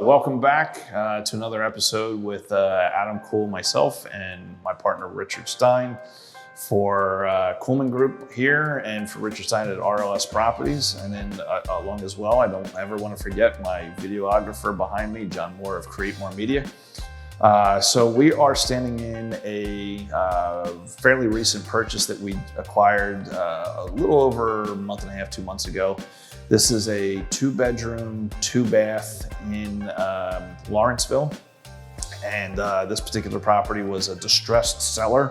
welcome back to another episode with Adam, Kuhl, myself, and my partner Richard Stein for Kuhlman Group here, and for Richard Stein at RLS Properties. And then along as well, I don't ever want to forget my videographer behind me, Jon Moore of Create More Media. So we are standing in a fairly recent purchase that we acquired a little over a month and a half, 2 months ago. This is a 2-bedroom, 2-bath in Lawrenceville. And this particular property was a distressed seller.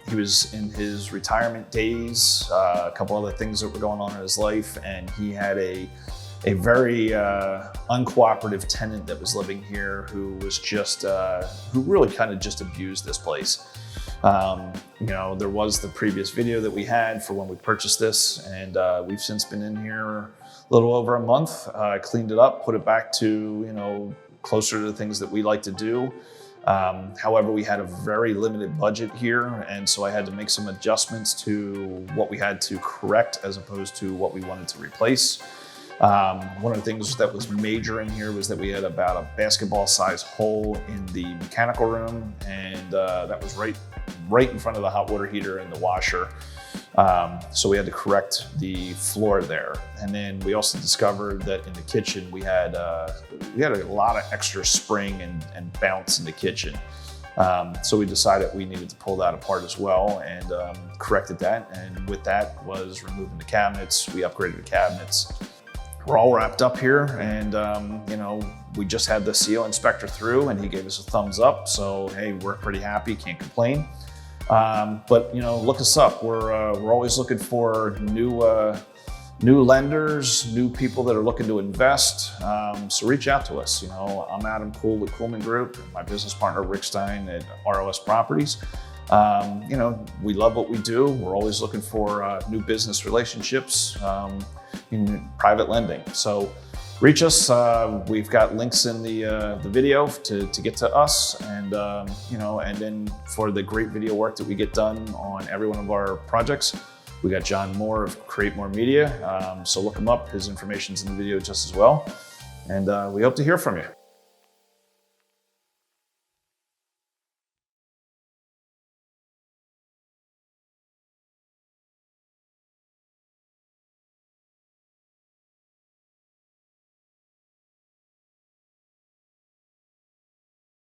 He was in his retirement days, a couple other things that were going on in his life, and he had a very uncooperative tenant that was living here who was just, who really kind of just abused this place. You know, there was the previous video that we had for when we purchased this, and we've since been in here a little over a month, cleaned it up, put it back to, you know, closer to the things that we like to do. However, we had a very limited budget here, and so I had to make some adjustments to what we had to correct as opposed to what we wanted to replace. One of the things that was major in here was that we had about a basketball-sized hole in the mechanical room, and that was right in front of the hot water heater and the washer. So we had to correct the floor there. And then we also discovered that in the kitchen we had a lot of extra spring and bounce in the kitchen. So we decided we needed to pull that apart as well, and corrected that. And with that was removing the cabinets. We upgraded the cabinets. We're all wrapped up here, and you know, we just had the CO inspector through, and he gave us a thumbs up. So hey, we're pretty happy, can't complain. But you know, look us up. We're always looking for new lenders, new people that are looking to invest. So reach out to us. You know, I'm Adam, Kuhl with Kuhlman Group, and my business partner Rick Stein at RLS Properties. You know, we love what we do. We're always looking for new business relationships in private lending. So reach us. We've got links in the video to get to us, and you know, and then for the great video work that we get done on every one of our projects, we got Jon Moore of Create More Media. So look him up. His information's in the video just as well, and we hope to hear from you.